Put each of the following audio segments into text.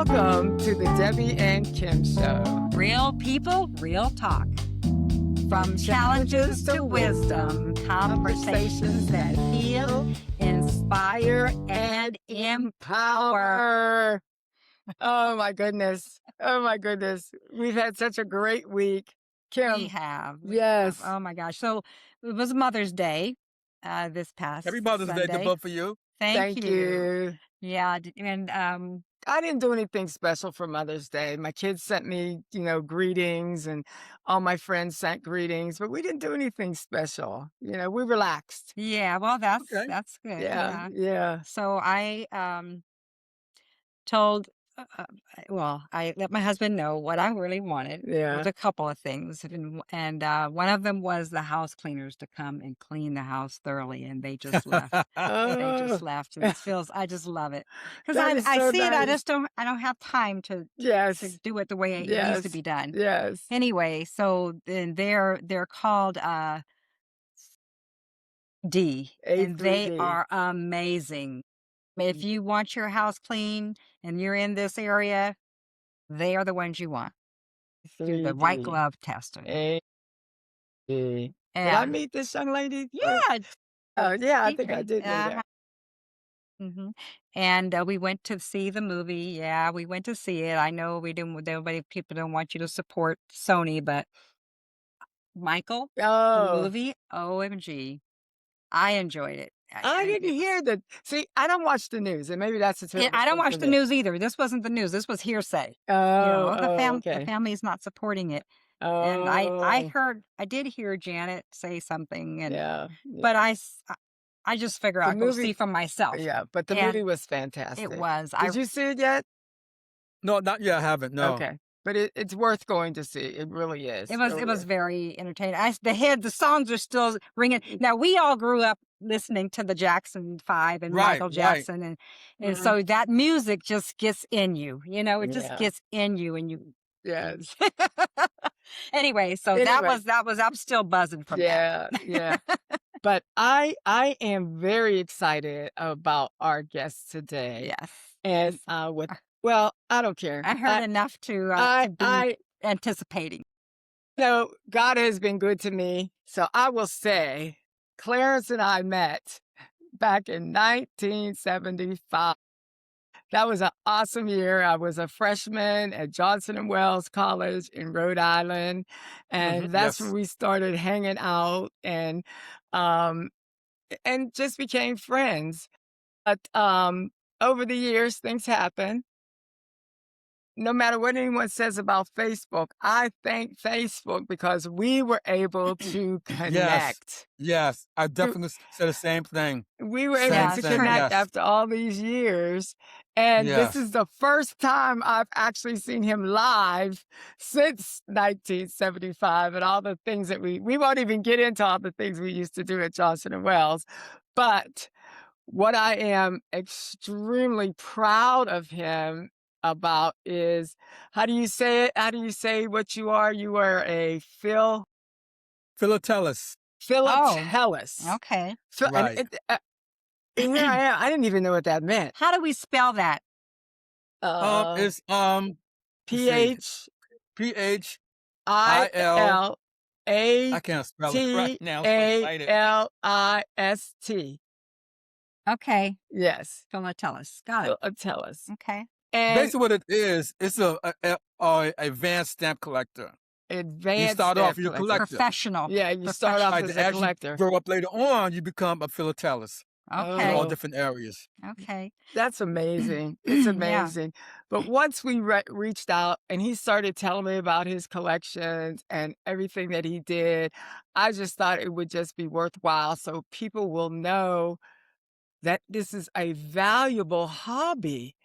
Welcome to the Debbie and Kim Show. Real people, real talk. From challenges to wisdom, conversations that heal, inspire, and empower. Oh my goodness. Oh my goodness. We've had such a great week. We Kim, have. yes. Oh my gosh. So it was Mother's Day this past Happy Mother's Day to Sunday. both of you. Thank Thank you. you. Yeah. And I didn't do anything special for Mother's Day. My kids sent me, greetings, and all my friends sent greetings, but we didn't do anything special. We relaxed. yeah, well, that's Okay. good. Yeah, Yeah. yeah, So I told, I let my husband know what I really wanted. It yeah. was a couple of things, and one of them was the house cleaners to come and clean the house thoroughly, and they just left. They Oh, just left, and I just love it because that is I so see it. I nice. just don't. I don't have time to Yes, do it the way it needs to be yes, done. yes. Anyway, so then they're called D, and they A3D. are amazing. If you want your house clean and you're in this area, they are the ones you want. Do the white 3D. glove testing. A. Did I Yeah. meet this young lady? Yeah. Oh, yeah, I think I Secret. did meet her. hmm And we went to see the movie. Yeah, we went to see it. I know we didn't. People don't want you to support Sony, but Michael, the Oh, movie, OMG, I enjoyed it. I didn't hear that. See, I don't watch the news, and maybe that's a terrible I don't thing watch for the me. news either. This wasn't the news. This was hearsay. Oh, The oh, the okay. family's not supporting it. And Oh, I did hear Janet say something, yeah. but I just figure The I'll go see movie, for myself. yeah, but the And movie was it fantastic. was. Did you see it yet? No, not yet. I haven't. No. Okay, but it's worth going to see. It really is. It was Really is. very entertaining. The songs are still ringing. Now we all grew up listening to the Jackson 5 and Right, Michael right. Jackson, and Mhm. so that music just gets in you. It just Yeah. gets in you, and you. Yes. Anyway, so Anyway. that was. I'm still buzzing from that. Yeah, yeah. But I am very excited about our guest today. Yes. And well, I don't care. I heard enough to be I anticipating. God has been good to me. So I will say Clarence and I met back in 1975. That was an awesome year. I was a freshman at Johnson and Wales College in Rhode Island. And that's when Yes. we started hanging out um and just became friends. But over the years things happen. No matter what anyone says about Facebook, I thank Facebook because we were able to Yes. connect. Yes. I We definitely said the same thing. we were able Same, to same. connect Yes. after all these years. And this Yes. is the first time I've actually seen him live since 1975 and all the things that we won't even get into all the things we used to do at Johnson and Wales. But what I am extremely proud of him about is, how do you say it? How do you say what you are? You are a Philatelist. philatelist. Okay. And Right. here I am. I didn't even know what that meant. How do we spell that? It's let's see. PH PHIL. IL I can't spell it right now. I'm so excited. ALIST. Okay. Yes, Philatelist. Got it. philatelist. Okay. And Basically, what it is, it's a advanced stamp collector. You advanced start off, stamp you're a collector. collector. Professional. Yeah, you start off Right. as a As you collector. grow up later on, you become a philatelist in all Okay. different areas. Okay. That's amazing. It's Yeah. amazing. But once we reached out and he started telling me about his collections and everything that he did, I just thought it would just be worthwhile so people will know that this is a valuable hobby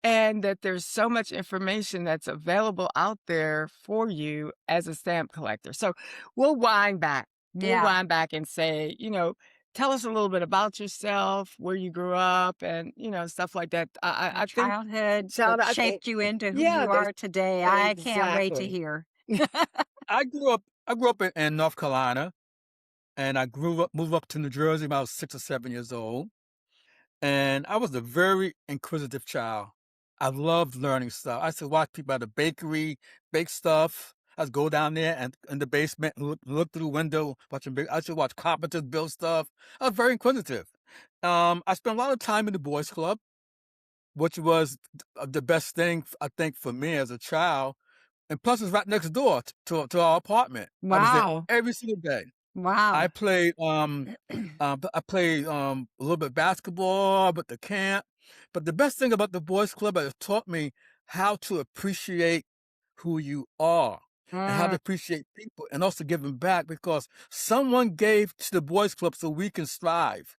and that there's so much information that's available out there for you as a stamp collector. So we'll wind back. We'll Yeah. wind back and say, tell us a little bit about yourself, where you grew up, and stuff like that. I think Childhood child. that I think shaped you into who yeah, you are today. I can't wait to exactly. hear. I grew up in North Carolina, and I moved up to New Jersey about 6 or 7 years old. And I was a very inquisitive child. I loved learning stuff. I used to watch people at the bakery bake stuff. I'd go down there and in the basement and look through the window watching big. I used to watch carpenters build stuff. I was very inquisitive. I spent a lot of time in the boys' club, which was the best thing I think for me as a child. And plus, it's right next door to our apartment. I was there Wow. every single day. I Wow. played, a little bit basketball, but the camp. But the best thing about the boys' club is it taught me how to appreciate who you are and how to Mm, appreciate people and also giving back because someone gave to the boys' club so we can strive.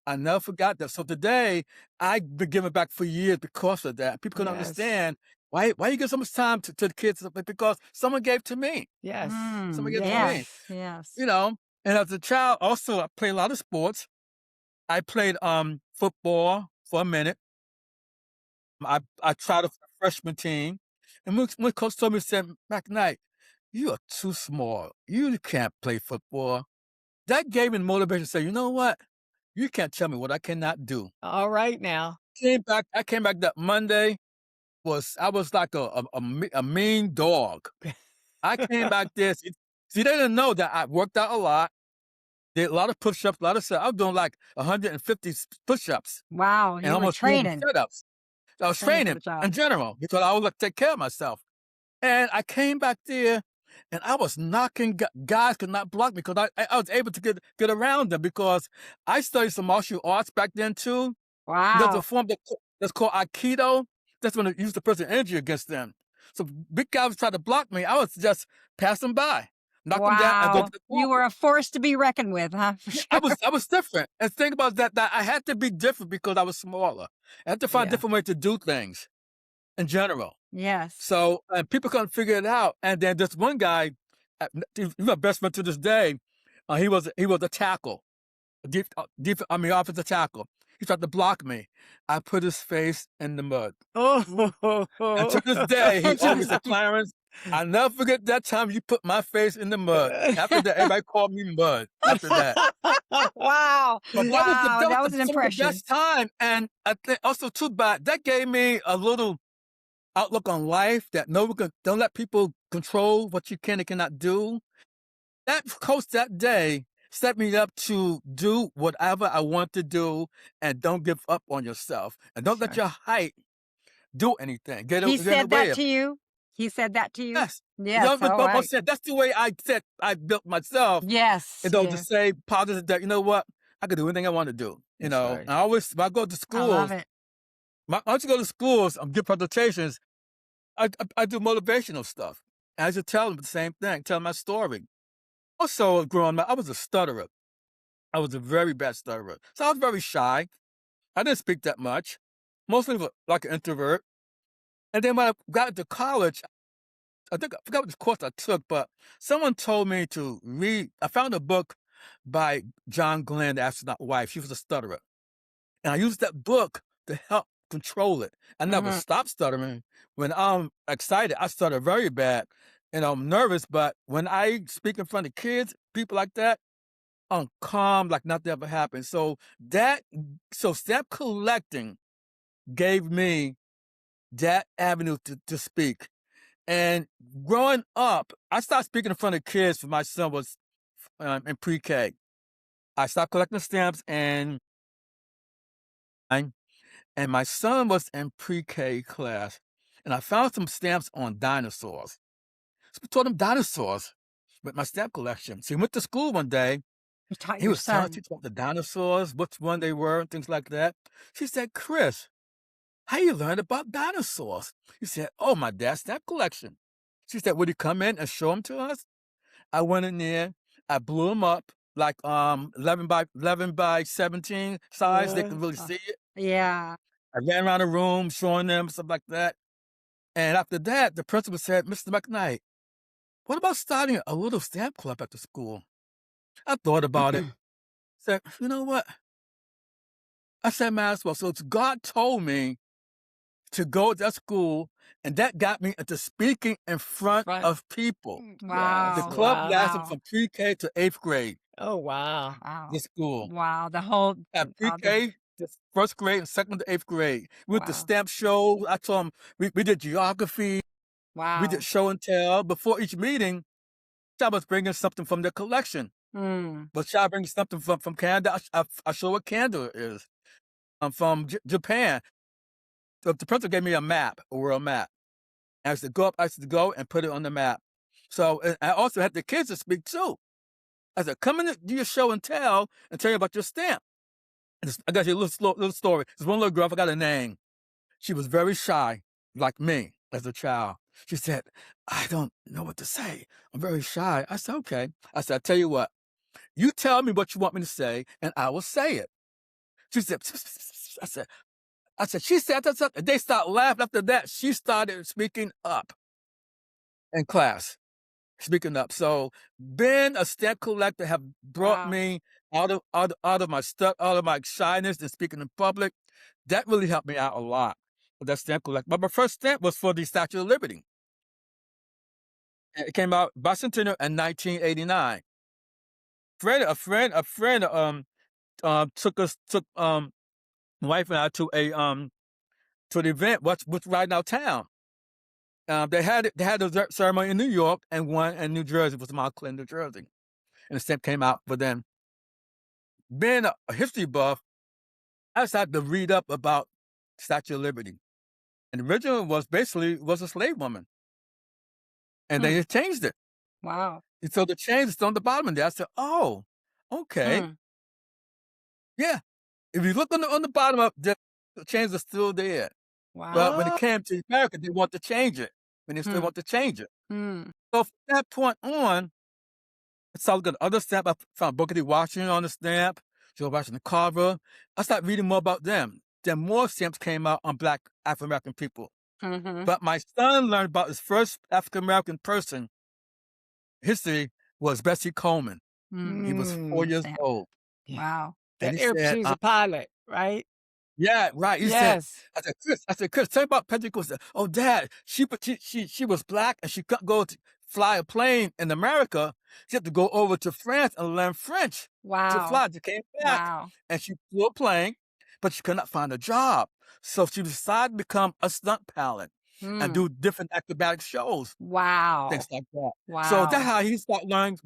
I never forgot that. So today, I've been giving back for years because of that. People couldn't Yes. understand why you give so much time to the kids because someone gave to me. Yes. Someone gave to me. yes, Yes. yes. You know, and as a child, also, I played a lot of sports. I played football for a minute. I tried a freshman team, and when coach told me, said, "McKnight, you are too small. You can't play football." That gave me the motivation to say, "You know what? You can't tell me what I cannot do." All right now. Came back. I came back that Monday. I was like a mean dog. I came back there. See, they didn't know that I worked out a lot. Did a lot of push-ups, a lot of set I was doing like 150 push-ups Wow, and you were almost 200 training, sit-ups. I was training for training the job. in general because I always like to take care of myself. And I came back there and I was knocking guys could not block me because I was able to get around them because I studied some martial arts back then too. There's a Wow. form that's called Aikido. That's when they use the person energy against them. So big guys would try to block me. I was just pass them by, knock them down, and go to Wow. the You corner. were a force to be reckoned with, huh? For Yeah, sure. I was different. And think about that I had to be different because I was smaller. I had to find Yeah. different ways to do things in general. Yes. So and people couldn't figure it out. And then this one guy, he's my best friend to this day. He was a tackle, offensive tackle. He tried to block me. I put his face in the mud. And to this day, he always said, "Clarence, I'll never forget that time you put my face in the mud." After that, everybody called me Mud. After that. Wow. But Wow, that was an some of the impression. best time, and I think also too, but that gave me a little outlook on life that no one can don't let people control what you can and cannot do. That coach that day set me up to do whatever I want to do and don't give up on yourself and don't let Sure. your height do anything. He Get in the said way that of to it. you? He said that to you? Yes. You Yes, know, all but right. said that's the way I built myself. Yes, You know, to yes. say positive that, you know what, I can do anything I want to do. You That's know, right. and I always when I go to I love schools, it. I used to go to schools, give presentations. I do motivational stuff. And I just tell them the same thing, tell my story. Also, growing up, I was a stutterer. I was a very bad stutterer. So I was very shy. I didn't speak that much, mostly like an introvert. And then when I got into college, I forgot which course I took, but someone told me to read. I found a book by John Glenn, the astronaut wife. She was a stutterer. And I used that book to help control it. I never Mhm. stopped stuttering. When I'm excited, I stutter very bad. And I'm nervous, but when I speak in front of kids, people like that, I'm calm like nothing ever happened. So stamp collecting gave me that avenue to speak. And growing up, I started speaking in front of kids when my son was in pre-K. I stopped collecting stamps and my son was in pre-K class, and I found some stamps on dinosaurs. So we taught him dinosaurs with my stamp collection. So he went to school one day. You taught He your was telling the son. teacher about the dinosaurs, which one they were, and things like that. She said, "Chris, how you learn about dinosaurs?" He said, "Oh, my dad's stamp collection." She said, "Would he come in and show them to us?" I went in there. I blew them up like 11 by 17 size. They could really Uh, see it. yeah. I ran around the room showing them stuff like that. And after that, the principal said, "Mr. McKnight, what about starting a little stamp club at the school?" I thought about it. Said, "You know what?" I said, "Might as well." So God told me to go to that school, and that got me into speaking in front Front. of people. The Yes. Wow. club Wow. lasted Wow. from pre-K to 8th grade, Oh, wow. the Wow. school. Wow. The whole At all the pre-K, the 1st grade and 2nd to 8th grade. We went to Wow. stamp shows. I told them we did geography, we did Wow. show and tell. Before each meeting, I was bringing something from their collection. Mm. But I bring something from Canada. I show what Canada is. I'm from Japan. The principal gave me a map, a world map. I used to go up, I used to go and put it on the map. So and I also had the kids to speak too. I said, come in, do your show and tell you about your stamp. I got you a little story. There's one little girl, I forgot her name. She was very shy, like me as a child. She said, I don't know what to say. I'm very shy. I said, okay. I said, I tell you what, you tell me what you want me to say, and I will say it. She said, she said, and they started laughing. After that, she started speaking up in class. Speaking up. So being a stamp collector have brought Wow. me out of my stuff, out of my shyness and speaking in public. That really helped me out a lot with that stamp collector. But my first stamp was for the Statue of Liberty. It came out bicentennial in 1989. A friend took my wife and I to the event, what's right now town. They had a ceremony in New York and one in New Jersey. It was Mount Clinton, New Jersey. And the stamp came out. But then, being a history buff, I decided to read up about Statue of Liberty. And the original was a slave woman. And Hmm. they just changed it. Wow. And so the change is on the bottom of there. I said, oh, okay. Hmm. Yeah. If you look on the bottom of the change is still there. But Wow. when it Oh. came to America, they want to change it. And they still Hmm. want to change it. Hmm. So from that point on, I started looking at other stamp. I found Booker T. Washington on the stamp, George Washington Carver. I started reading more about them. Then more stamps came out on Black African American people. Mm-hmm. But my son learned about his first African American person history was Bessie Coleman. He was 4 Mm. years Stamp. old. Yeah. Wow. And he She said, was a pilot, right? yeah, right. He said, Yes. Chris, tell me about Pentecost. Oh, Dad, she was Black and she couldn't go to fly a plane in America. She had to go over to France and learn French to Wow. fly. She came back Wow. and she flew a plane, but she could not find a job. So she decided to become a stunt pilot and Hmm. do different acrobatic shows, Wow. things like that. So that's Wow. how he started learning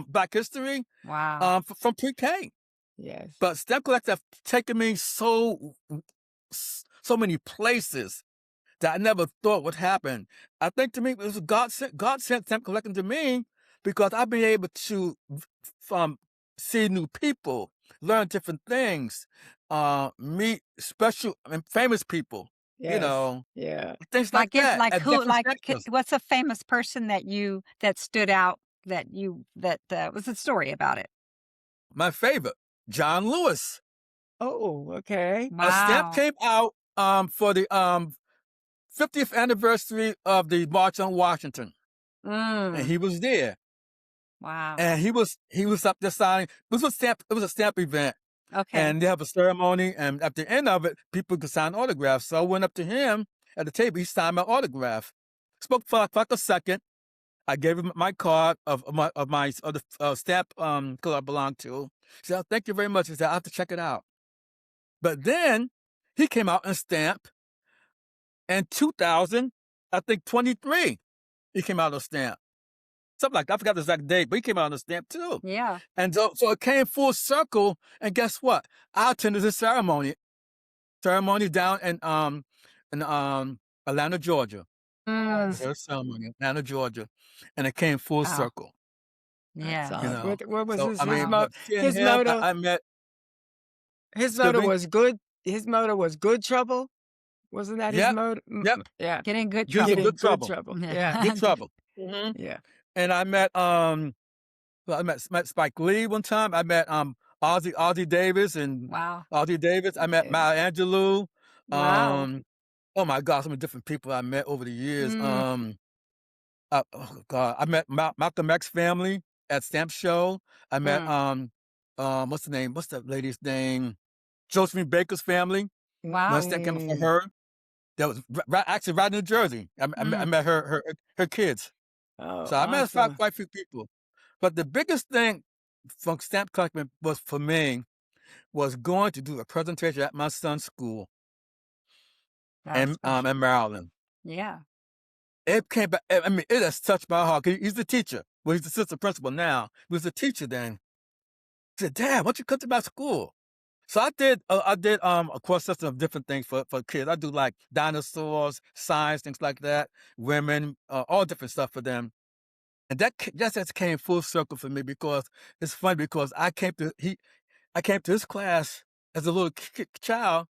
Black history Wow. from pre-K. Yes. But stamp collectors have taken me so many places that I never thought would happen. I think to me it was God sent stamp collecting to me because I've been able to see new people, learn different things, meet special and famous people, Yes. Yeah. things like that Like at who? different Like sectors. what's a famous person that stood out that was a story about it? My favorite, John Lewis. Oh, okay. A stamp Wow. came out for the 50th anniversary of the March on Washington, and Mm. he was there. Wow. And he was up there signing. It was a stamp event, Okay. and they have a ceremony. And at the end of it, people could sign autographs. So I went up to him at the table. He signed my autograph. Spoke for like a second. I gave him my card of the stamp club I belonged to. He said, "Oh, thank you very much." He said, "I have to check it out." But then he came out and stamped in 2000, I think 23. He came out of stamp. Something like that. I forgot the exact date, but he came out on the stamp too. Yeah. And so it came full circle. And guess what? I attended the ceremony down in Atlanta, Georgia. Mm. Their ceremony in Atlanta, Georgia, and it came full Wow. circle. That's Yeah. You all. know. What was So his I mean, Wow. but seeing his him, motto? I met. His Excuse motto me. was good. His motto was good trouble. Wasn't that his Yep, motto? yep. Yeah. Get in good Good, trouble. good Getting good trouble. trouble. Yeah. Good trouble. Hmm. Yeah. And I met well, I met Spike Lee one time. I met Ozzie Davis and Wow. Ozzie Davis. I met Yes. Maya Angelou. Wow. Um, oh my God, so many different people I met over the years. Mm. Oh God, I met Malcolm X family at Stamp Show. I met Mm. what's the name? What's that lady's name? Josephine Baker's family. When Wow. Stamp came up for Mm. her, that was actually right in New Jersey. I Mm. met her kids. Oh, So I met awesome. quite a few people. But the biggest thing from stamp collecting was for me was going to do a presentation at my son's school That's special. in Maryland. Yeah. It came back. I mean, it has touched my heart. He's the teacher. Well, he's the assistant principal now. He was the teacher then. He said, "Dad, why don't you come to my school?" So I did a course system of different things for kids. I do like dinosaurs, science, things like that, women, all different stuff for them. And that just came full circle for me because it's funny because I came to his class as a little child.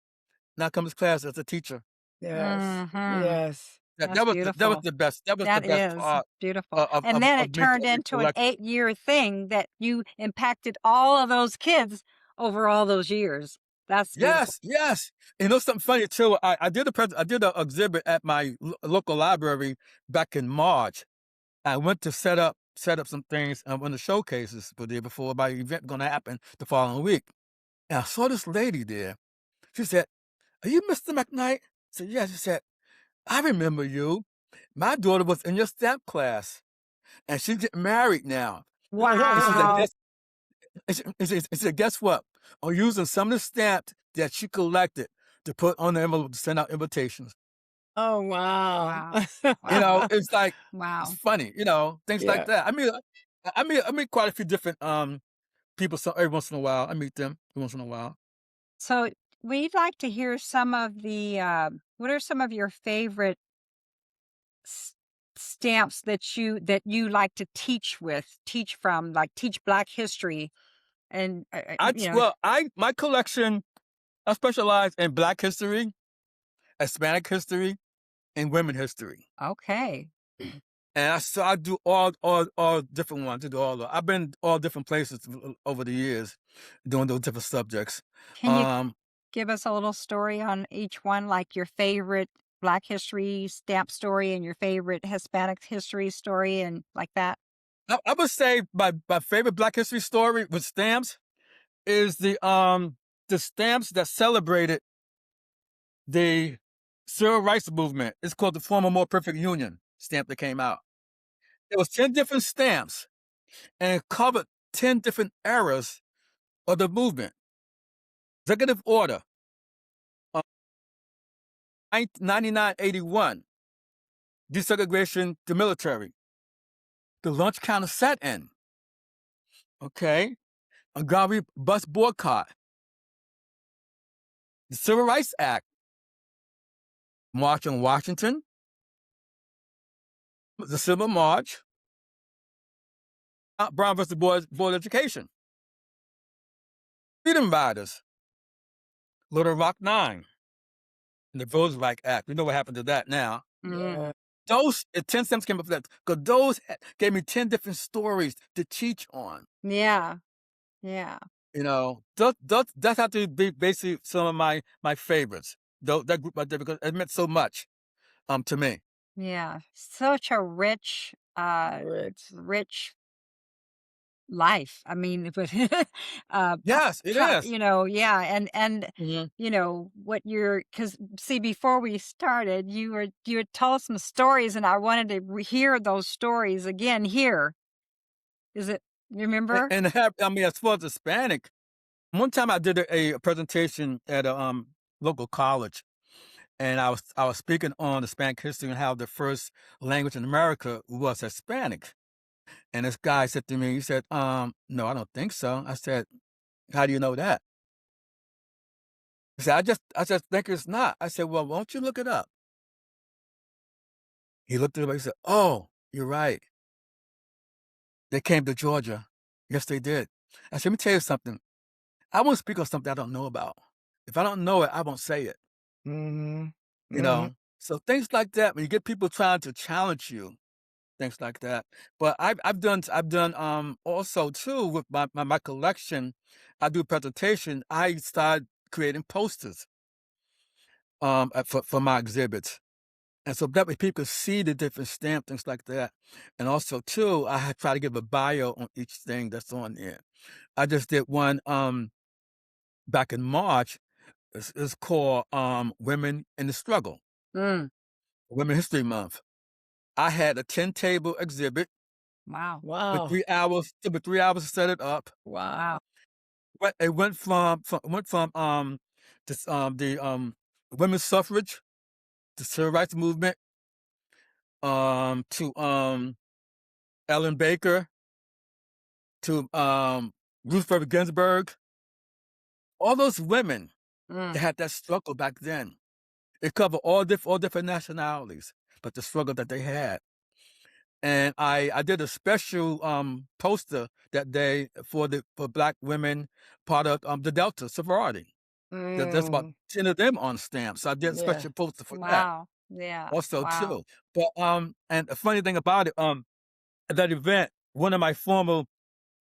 Now I come to his class as a teacher. Yes. Mhm. Yes. That's That was beautiful. the best. That was the That best is part beautiful. of And then of it me turned being into an collected. 8-year thing that you impacted all of those kids over all those years. That's beautiful. Yes, yes. You know something funny too? I did an exhibit at my local library back in March. I went to set up some things on the showcases for there before my event going to happen the following week. And I saw this lady there. She said, "Are you Mr. McKnight?" I said, "Yes." She said, "I remember you. My daughter was in your stamp class, and she's getting married now." And she said, Wow. "Guess." And she said, "Guess what? I'm using some of the stamps that she collected to put on the envelope to send out invitations." Oh, wow. Wow. You know, Wow. it's like it's Wow. funny. You know, things like Yeah. that. I meet quite a few different people. So every once in a while, I meet them every once in a while. So we'd like to hear some of the, what are some of your favorite s stamps that you like to teach from, like teach Black history and, I my collection. I specialize in Black history, Hispanic history, and women history. okay. And so I do all different ones. I do I've been all different places over the years, doing those different subjects. Can you Um, give us a little story on each one, like your favorite Black history stamp story and your favorite Hispanic history story and like that? I would say my favorite Black history story with stamps is the stamps that celebrated the civil rights movement. It's called the Former More Perfect Union stamp that came out. There was 10 different stamps and it covered 10 different eras of the movement. Executive order, 9981, desegregation to military, the lunch counter set in, okay, Agave bus boycott, the Civil Rights Act, March on Washington, the Civil March, Brown versus Board of Education, Freedom Riders, Little Rock Nine, and the Votes Right Act. We know what happened to that now. Mm, Yeah. Those 10 stems came up with that because those gave me 10 different stories to teach on. yeah, yeah, You know, that's have to be basically some of my favorites. That group right there because it meant so much to me. yeah. Such a rich, Rich. rich life. I mean, but Yes, it is. yeah, and Mhm. what you're because see, before we started, you had told some stories, and I wanted to hear those stories again here. Is it? You remember? I mean, as far as Hispanic, one time I did a presentation at a local college, and I was speaking on Hispanic history and how the first language in America was Hispanic. And this guy said to me, he said, "No, I don't think so." I said, "How do you know that?" He said, I just think it's not." I said, "Well, won't you look it up?" He looked it up. He said, "Oh, you're right. They came to Georgia. Yes, they did." I said, "Let me tell you something. I won't speak on something I don't know about. If I don't know it, I won't say it." Mhm. You Mhm. know? So things like that, when you get people trying to challenge you, things like that. But I've done also too with my collection. I do presentation. I started creating posters for my exhibits. And so that way people could see the different stamp, things like that. And also too, try to give a bio on each thing that's on there. I just did one back in March. It's called Women in the Struggle, Mm, Women History Month. I had a 10 table exhibit wow, with Wow. 3 hours. It took me 3 hours to set it up. wow. Wow. it went from this the women's suffrage, the civil rights movement, to Ellen Baker, to Ruth Bader Ginsburg, all those women that Mm, had that struggle back then. It covered all different nationalities, but the struggle that they had. And I did a special poster that day for Black women, part of the Delta sorority. There's about mm, 10 of them on stamps. So I did a yeah. special poster for that Wow. Yeah. also Wow. too. But and the funny thing about it, at that event, one of my former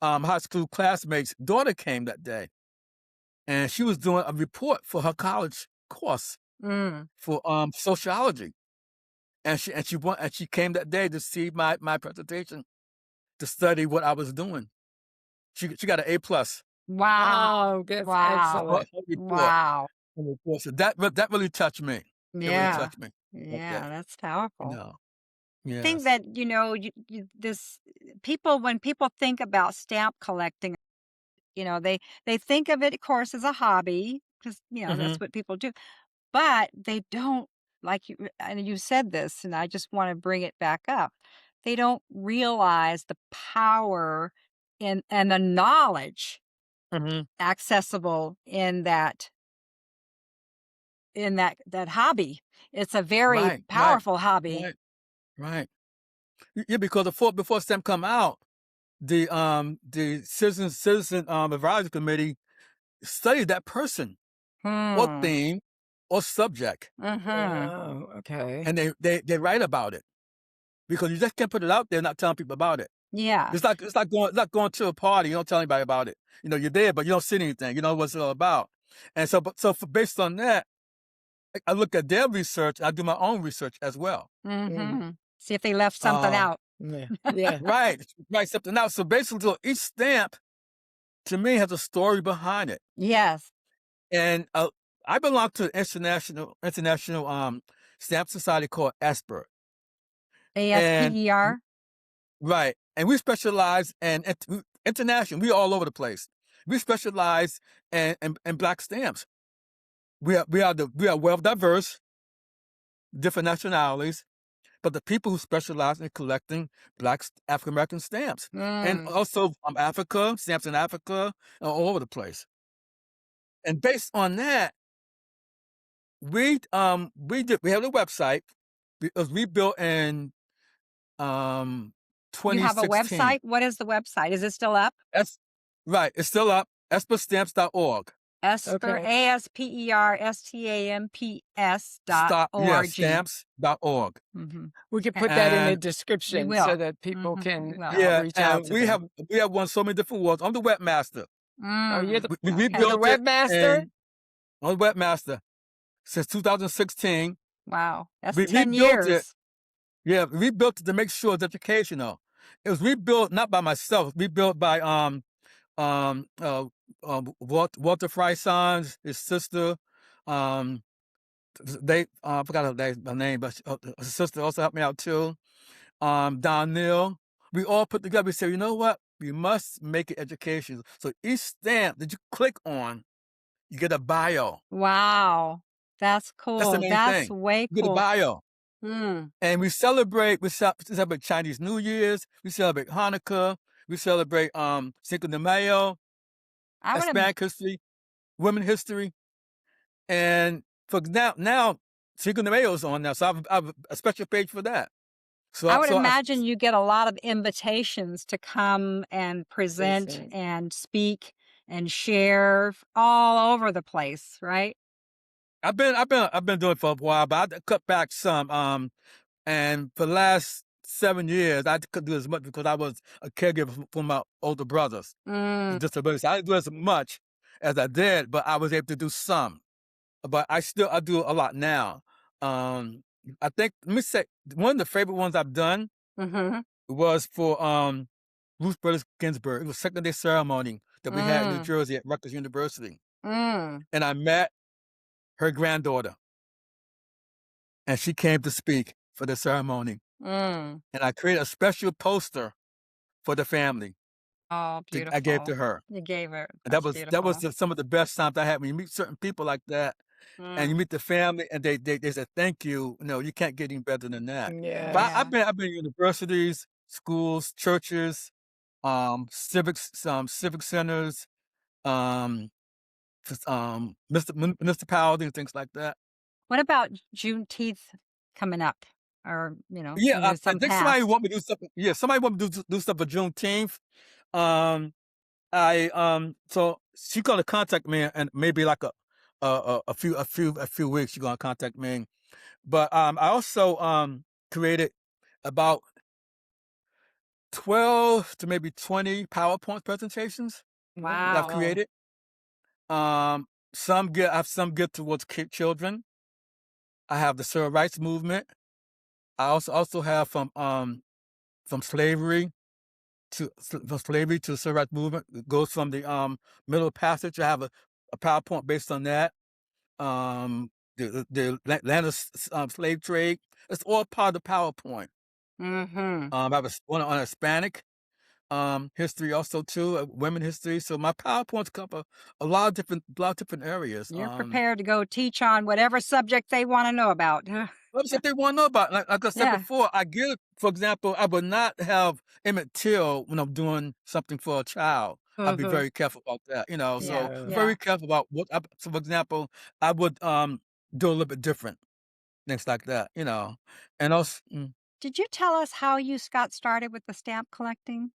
high school classmates' daughter came that day, and she was doing a report for her college course Mm. for sociology. And she came that day to see my presentation, to study what I was doing. She got an A+ Wow. Oh, that's Wow. for excellent. her report. Wow. So that really touched me. It really Yeah. touched me that day. Yeah, that's You powerful. know. I think Yes. that, this people when people think about stamp collecting, they think of it, of course, as a hobby because, Hmm. that's what people do. But they don't, like and you said this, and I just want to bring it back up. They don't realize the power and the knowledge Hmm. accessible in that hobby. It's a very Right. Right. powerful hobby. Right. Right. Yeah, because before STEM come out, the citizen advisory committee studied that person or Hmm. theme or subject, Mhm. Oh, okay. and they write about it, because you just can't put it out there and not telling people about it. Yeah. It's like going to a party, you don't tell anybody about it. You're there, but you don't see anything. You know what it's all about. And based on that, I look at their research. I do my own research as well. Mm, Mhm. See if they left something Um, out. yeah, yeah. right, right, something else. So basically, so each stamp to me has a story behind it. Yes. And I belong to an international stamp society called Esper, and ASPER? right, and we specialize in international. We all over the place. We specialize in Black stamps. We are well diverse, different nationalities, but the people who specialize in collecting Black African American stamps, and Mm. also Africa, stamps in Africa, all over the place. And based on that, we have a website. It was rebuilt in um You have a 2016. website? What is the website? Is it still up? That's right. It's still up. esperstamps.org. Esper, Okay. ASPERSTAMPS Yeah, .org. stamps.org. Mhm. We could Eh, put that in the And we description so will. that people Mhm. can Well. yeah, reach out and to we them. have won so many different awards. I'm the webmaster. Oh, We Okay. you're the rebuilt it, webmaster? and I'm the webmaster since 2016. Wow. That's We 10 rebuilt it. years. Yeah, we rebuilt it to make sure it's educational. It was rebuilt not by myself. Rebuilt by um uh, Walter Frysons, his sister. Um, they I forgot her name, but her sister also helped me out too. Don Neal. We all put together. We said, you know what? We must make it educational. So each stamp that you click on, you get a bio. Wow. That's That's the cool. main That's thing. way You get a cool. bio. Mm. And we celebrate Chinese New Year's, we celebrate Hanukkah, we celebrate Cinco de Mayo, I would im Hispanic history, women history, and for now Cinco de Mayo is on now, so I've a special page for that. So I I, would so I, imagine you get a lot of invitations to come and present Listen. and speak and share all over the place, right? I've been doing it for a while, but I cut back some. And for the last 7 years, I couldn't do as much because I was a caregiver for my older brothers Mm. with disabilities. I didn't do as much as I did, but I was able to do some. But I do a lot now. I think let me say one of the favorite ones I've done Mhm. was for Ruth Bader Ginsburg. It was a second day ceremony that we had in New Mm. Jersey at Rutgers University, Mm. and I met her granddaughter, and she came to speak for the ceremony. Mm. And I created a special poster for the family. Oh, I gave beautiful. to her. You gave her. And That's that was beautiful. some of the best times I had when you meet certain people like that, and you Mm, meet the family, and they say thank you. No, you can't get any better than that. But Yes. yeah. I've been in universities, schools, churches, civic centers, um, municipalities, and things like that. What about Juneteenth coming up? Or, Yeah, and there's I some think somebody past. want me to do something. Yeah, somebody want me to do stuff for Juneteenth. Um, so she's gonna contact me, and maybe like a few weeks she's gonna contact me. But I also created about 12 to maybe 20 PowerPoint presentations that I've Wow. Wow. created. I have some geared towards children. I have the civil rights movement. I also have from slavery from slavery to the civil rights movement. It goes from the middle passage. I have a PowerPoint based on that. Land of slave trade. It's all part of the PowerPoint. Mhm. I have one on Hispanic history also too, women history. So my PowerPoints cover a lot of different areas. You're prepared to go teach on whatever subject they wanna know about. What if they want to know about? Like I said Yeah. before, for example, I would not have Emmett Till when I'm doing something for a child. I'd be Mhm. very careful about that, Yeah, So Yes. yeah. very careful about so for example, I would do a little bit different, things like that. And also, Did you tell us how you got started with the stamp collecting?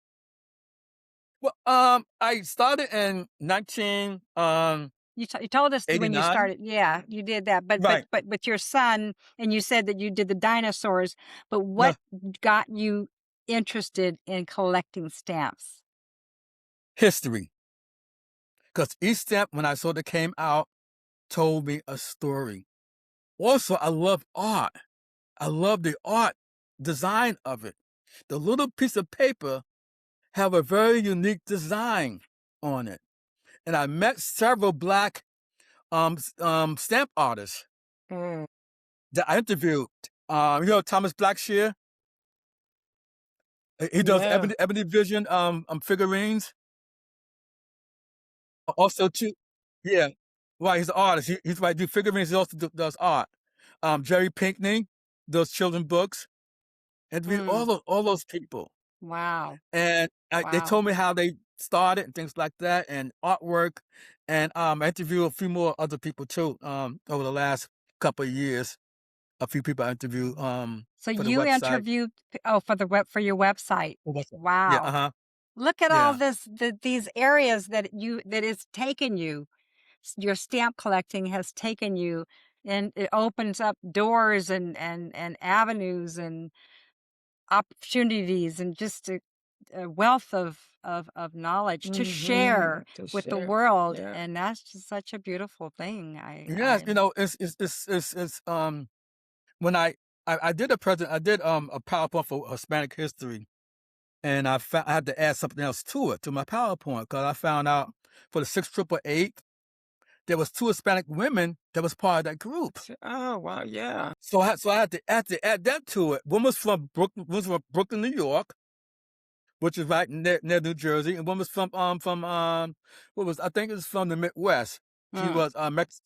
well, I started in 19 You told us when you 89. started. Yeah, you did that, but but Right. but with your son, and you said that you did the dinosaurs, but No, what got you interested in collecting stamps? history. Because each stamp when I saw that came out told me a story. Also, I love art. I love the art design of it. The little piece of paper have a very unique design on it. And I met several black stamp artists Mm. that I interviewed. Thomas Blackshear. He does Yeah. ebony vision figurines. Also, too, yeah, right. He's an artist. He's right. Do figurines. He also does art. Jerry Pinkney does children books. Interviewed Mm, all those people. wow, And they wow. told me how they started and things like that, and artwork. And I interviewed a few more other people too. Over the last couple of years, a few people I interviewed So for the you website. interviewed for your website. For website. Yeah, Wow. Look at all yeah. these areas that it's taken you. Your stamp collecting has taken you, and it opens up doors and avenues and opportunities and just a wealth of knowledge to Mhm. share To with the share. world, Yeah. and that's just such a beautiful thing. Yes, it's when I did a PowerPoint for Hispanic history, and I had to add something else to it to my PowerPoint because I found out for the 688 there was two Hispanic women that was part of that group. Oh, wow, yeah. So I had to add that to it. One was from Brooklyn, New York, which is right near New Jersey, and one was from what was I think it was from the Midwest. Mm.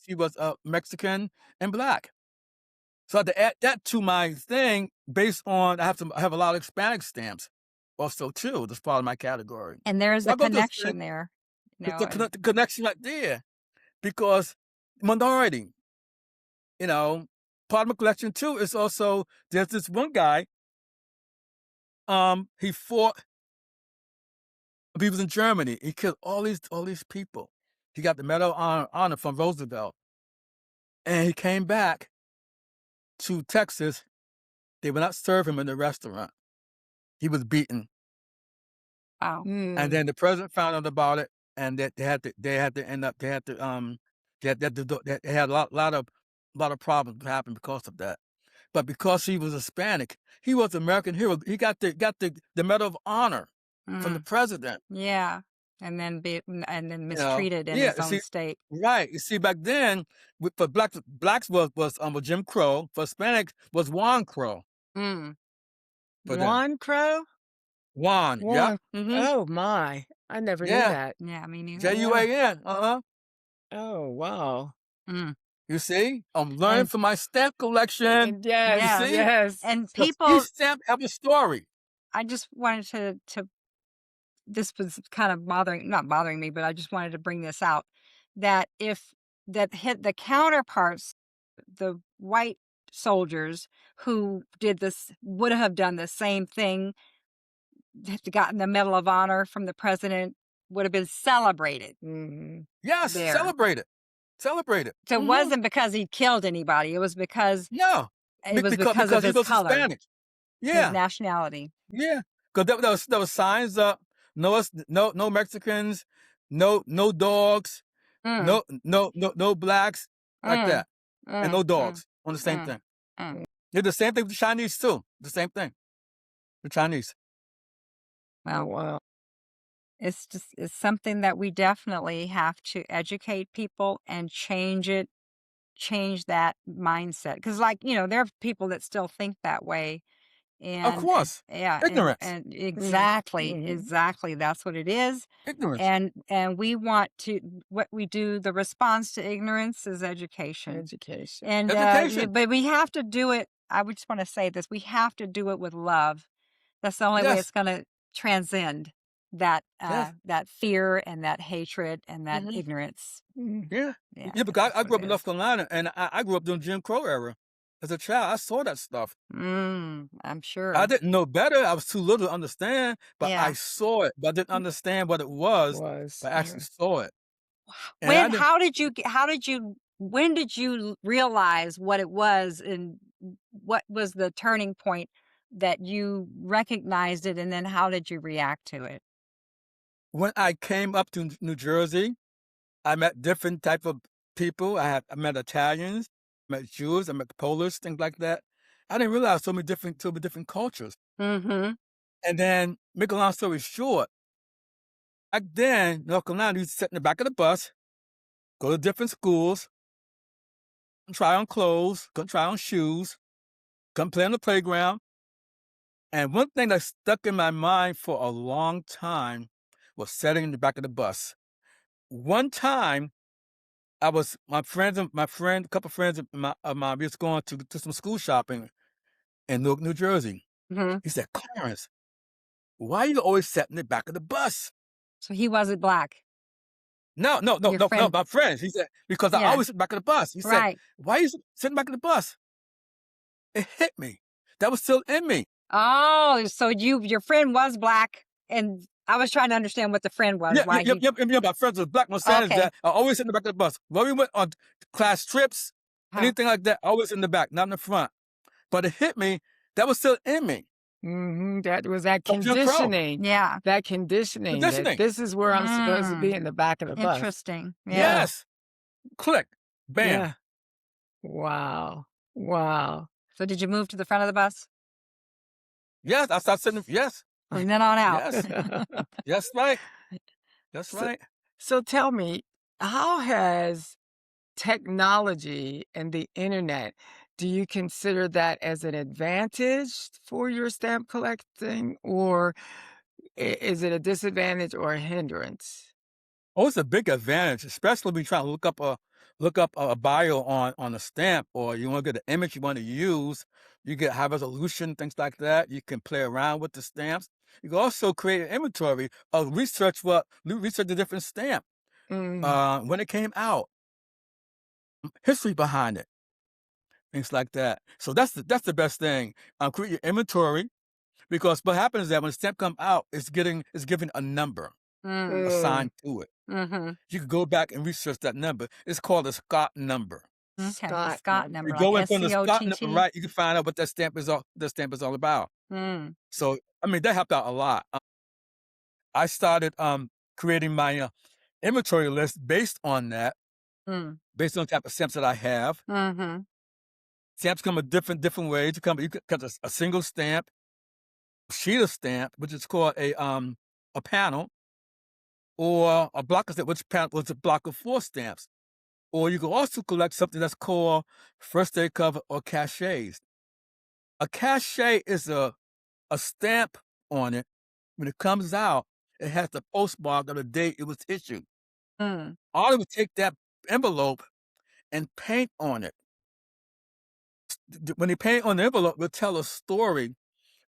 She was Mexican and black. So I had to add that to my thing based on I have a lot of Hispanic stamps also too. That's part of my category. And there's So a I go to this thing, connection there, and the connection right there because minority, you know, part of my collection too is also there's this one guy, he fought he was in Germany. He killed all these people. He got the Medal of Honor from Roosevelt. And he came back to Texas. They would not serve him in the restaurant. He was beaten. wow. And Mm. then the president found out about it, and that they had to end up they had a lot of problems happen because of that. But because he was Hispanic, he was an American hero. He got the Medal of Honor from the Mm, president. yeah, and then mistreated in Yeah. his You own see, state. right. You see, back then, for blacks was Jim Crow. For Hispanics was Juan Crow. Mm, For them. One crow? Juan. Yep. One. Oh my. I never knew Yeah. that. Yeah, me neither. Yeah. Juan. Oh, wow. Mm. You see, I'm learning And from my stamp collection. And You yes, yes, see, yes. and so each people, stamp have a story. I just wanted to this was kind of not bothering me, but I just wanted to bring this out, that if that hit the counterparts, the white soldiers who did this would have done the same thing, have gotten the Medal of Honor from the president, would have been celebrated Mhm. Yes, there. celebrate it. Celebrate it. So it wasn't because he killed anybody. It was because No, of because he his was color, Hispanic. his Yeah, nationality. yeah. Because there was signs up. No Mexicans, no dogs, Mm, no blacks like mm, that, and no mm, mm, dogs on the same mm, thing. mm. Did the same thing with the Chinese too. The same thing. The Chinese. Oh, Well, wow. it's something that we definitely have to educate people and change that mindset. Because, like, there are people that still think that way. Of course, Yeah, ignorance. and Mhm. exactly, that's what it is. Ignorance. And we want to, what we do, the response to ignorance is education. Education. And Education. but we have to do it. I would just want to say this: we have to do it with love. That's the only way it's Yes. going to transcend Yes. that fear and that hatred and that hmm ignorance. Mhm. Yeah. Yeah, Yeah, because that's I what grew up it in is. North Carolina, and I grew up during Jim Crow era. As a child, I saw that stuff. I'm I sure. didn't know better. I was too little to understand, but I Yeah. saw it. But I didn't understand what it was, Was. but I actually saw it. And I When didn't. how did you when did you realize what it was, and what was the turning point that you recognized it, and then how did you react to it? When I came up to New Jersey, I met different type of people. I met Italians, met Jews, I met Polish, things like that. I didn't realize so many different cultures. Mhm. And then, make a long story short, back then, North Carolina, you used to sit in the back of the bus, go to different schools, try on clothes, go try on shoes, come play on the playground. And one thing that stuck in my mind for a long time was sitting in the back of the bus. One time, a couple of friends of mine, we was going to some school shopping in Newark, New Jersey. Mhm. He said, "Clarence, why you always sitting in the back of the bus?" So he wasn't black. No, no, no, Your no, no, friend. my friends. He said, because I Yeah. always sit in the back of the bus. He said, Right. "Why you sitting back in the bus?" It hit me. That was still in me. Oh, so your friend was black, and I was trying to understand what the friend was, Yeah, yeah, why yeah, he. yeah, yeah, my friends was black. My saying is Okay. that I always sit in the back of the bus. When we went on class trips, Huh. anything like that, always in the back, not in the front. But it hit me. That was still in me Mhm. That was that from Jim Crow. conditioning. Yeah. That conditioning that Conditioning. this is where I'm supposed to be Mm. in the back of the bus. Interesting. Yeah. Yeah. Yes. Click. Bam. Yeah. Wow. Wow. So did you move to the front of the bus Yes. I started sitting. Yes. from then on out? Yes. That's right. That's So right. so tell me, how has technology and the internet, do you consider that as an advantage for your stamp collecting, or is it a disadvantage or a hindrance? Oh, it's a big advantage, especially when you try to look up a bio on a stamp, or you want to get an image you want to use. You get high resolution, things like that. You can play around with the stamps. You can also create an inventory of research the different stamp, Mm, when it came out, history behind it, things like that. So that's the best thing. Create your inventory, because what happens is that when the stamp come out, it's given a number Mm. mm. assigned to it. Mhm. You can go back and research that number. It's called a Scott number. Okay. The Scott Scott number. You number, like go in from the Scott number, SCOTT. right? You can find out what that stamp is all about. Mm. So, I mean, that helped out a lot. I started creating my inventory list based on that, Mm. based on the type of stamps that I have. Mhm. Stamps come in different ways. You can cut a single stamp, sheet of stamp, which is called a panel, or a block of stamp, which panel was a block of 4 stamps. Or you can also collect something that's called first day cover or cachets. A cachet is a stamp on it when it comes out, it has the postmark of the date it was issued. Mm. All would take that envelope and paint on it. When they paint on the envelope, they'll tell a story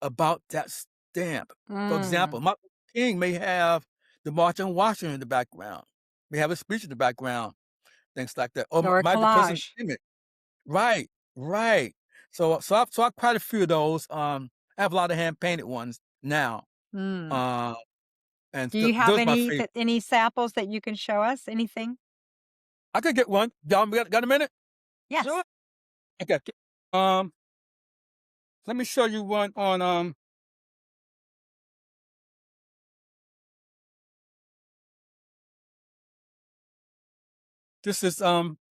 about that stamp. For Mm. example, Martin Luther King may have the March on Washington in the background, may have a speech in the background, things like that. Or Or a might the president's collage. image. Right, right. So I quite a few of those. I have a lot of hand painted ones now. Mm. Uh, and Do you have those are my favorite. any samples that you can show us? Anything? I could get one. Y'all got a minute? Yes. Sure. Okay. Um, let me show you one on this is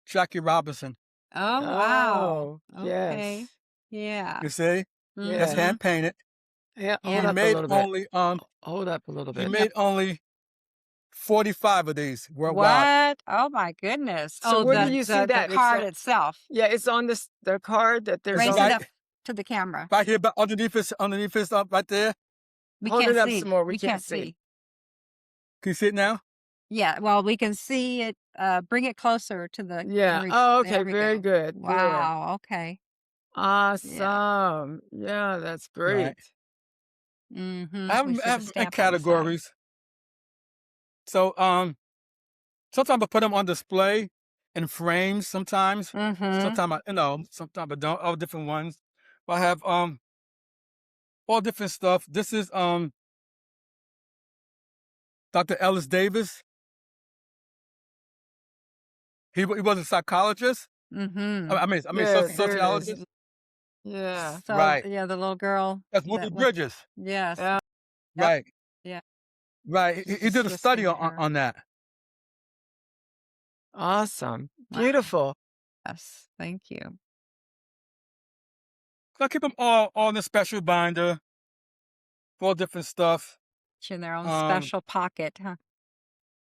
Jackie Robinson. Oh, wow. Oh, Okay. yes. Yeah. You see? That's Yeah. Mhm. hand painted. Yeah, hold He Yeah. up a made little bit. only Hold up a little he bit. Yep. made only 45 of these worldwide. What? Oh my goodness. So Oh, where do you see the that? card itself. Yeah, it's on this the card that there's Raise It's it on. right up to the camera. right here, but underneath his right there. We Hold can't it up see. some more. We We can't can't see. see. Can you see it now? Yeah, well, we can see it. Bring it closer to the. Yeah. There Oh, okay. there we Very go. good. There. Wow. Okay. Yeah. Awesome. Yeah, that's Right. great. Mhm. We I see the have stamp on the side. categories. So sometimes I put them on display in frames. Sometimes, Mhm. sometimes I don't. All different ones. I have all different stuff. This is Dr. Ellis Davis. He was a psychologist. Mhm. I mean Yes, there it is. sociologist. Yeah. So, Right. yeah, the little girl That's Ruby that was. Bridges. Yes. Yeah. Yep. Right. Yeah. Right. She's He did just a study listening to her. on that. Awesome. Wow. Beautiful. Yes. Thank you. So I keep them all in a special binder, all different stuff. Each in their own Um, special pocket, huh?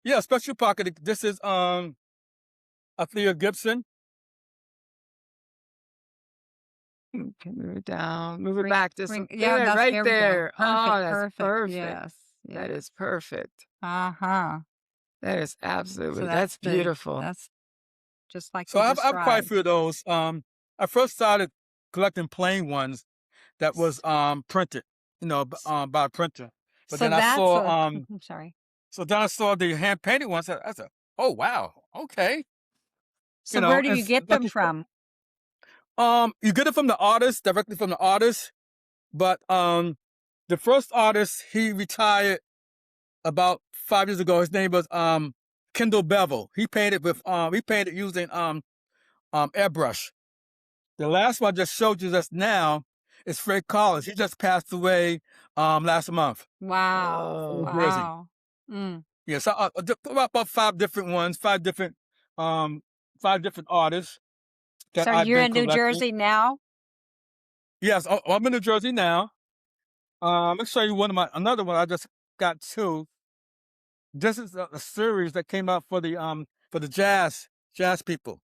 yeah, special pocket. This is Althea Gibson. Okay, move it down. Move it Bring back just yeah, there, that's right there we go. there. Oh, Perfect, that's perfect. perfect. Yes. That Yes. is perfect. Uh-huh. That is So absolutely that's beautiful. that's just like So you I've quite a few described. of those. I first started collecting plain ones that was S printed, by a printer. But so then I that's saw a I'm sorry. the hand painted ones. I said, oh wow, okay, So where do and you get like them from? you get it from the artist, directly from the artist. But the first artist, he retired about 5 years ago. His name was Kendall Bevel. He painted using airbrush. The last one I just showed you just now is Fred Collins. He just passed away last month Wow. in New Oh, Jersey. Wow. Mm. Yeah, so about five different ones, um, five different artists that So I've you're been in New collecting. Jersey now? Yes, I'm in New Jersey now. Let's show you another one I just got too. This is a series that came out for the jazz people,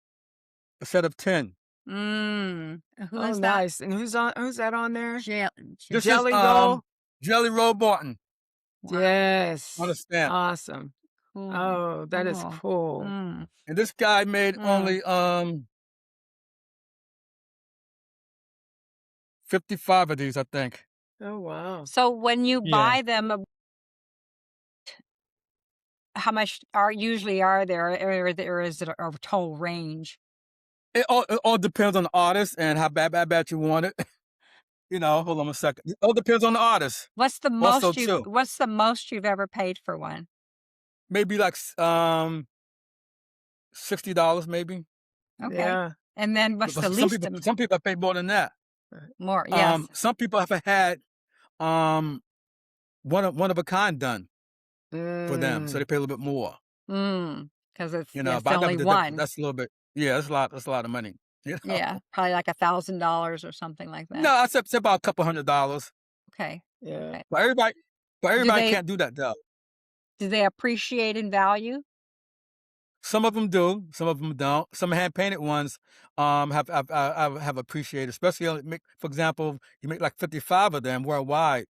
a set of 10. Who oh, is that? nice. And who's that on there? Jail. This is Jelly Roll? Jelly Roll Morton Wow. on a Yes. stamp. Awesome. Cool. Oh, that is Cool. cool. Mm. And this guy made Mm. only 55 of these, I think. Oh, wow. So when you Yeah. buy them, how much are there, or is it a total range? It all depends on the artist and how bad you want it. Hold on a second. It all depends on the artist also too. What's the most you've ever paid for one? Maybe like $60 maybe. Okay. Yeah. And then what's But the some least people some people have paid more than that. more? Yes. Some people have had um one of a kind done for them, so they Mm. pay a little bit more. Because But it's I never only did that. one. That's a little bit. Yeah, that's a lot of money. You know. Yeah, probably like $1,000 or something like No, that. I said about a couple $100. Okay. Yeah. Okay. But everybody, Do they can't do that though. do they appreciate in value? Some of them do, some of them don't. Some hand painted ones have appreciated, especially for example, you make like 55 of them worldwide.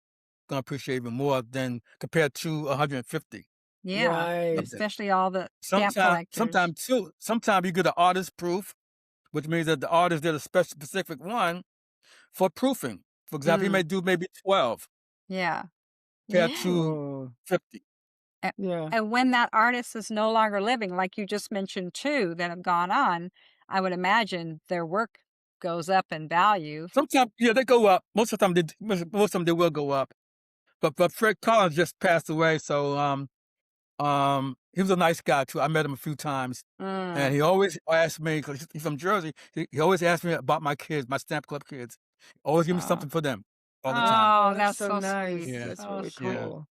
gonna appreciate even more than compared to 150 Yeah, Right. of them. especially all the stamp collectors. Sometimes you get an artist proof, which means that the artist did a specific one for proofing. For example, he may Mm, do maybe 12 yeah. compared Yeah. to Oh, 50. A yeah. and when that artist is no longer living, like you just mentioned 2 that have gone on, I would imagine their work goes up in value. Sometimes, yeah, they go up. Most of them they will go up. But Fred Collins just passed away, so he was a nice guy too. I met him a few times, and Mm. he always asked me because he's from Jersey. He always asked me about my kids, my stamp club kids. Always give me Oh. something for them all the time. Oh, Oh, that's that's so so sweet. nice. Yeah, That's Oh, really yeah. sweet. cool.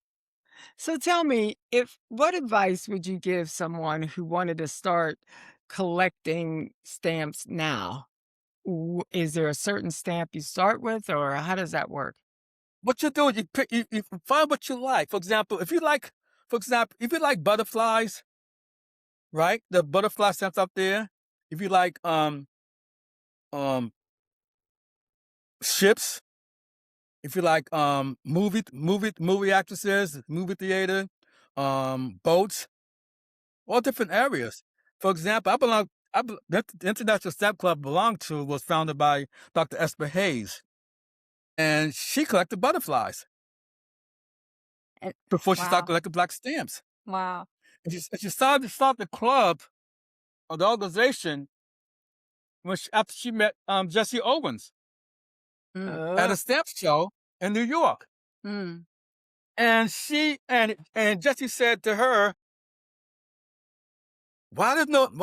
So tell me, if what advice would you give someone who wanted to start collecting stamps now? Is there a certain stamp you start with, or how does that work? What you do is you find what you like. For example, if you like butterflies, right? The butterfly stamps out there. If you like um ships, if you like movie actresses, movie theater, boats, all different areas. For example, the International Stamp Club I belonged to was founded by Dr. Esther Hayes, and she collected butterflies And before she started wow, collecting black stamps. wow. And she started to start the club or the organization after she met Jesse Owens Mm, at Oh. a stamp show in New York. mm, And and Jesse said to her, why there's not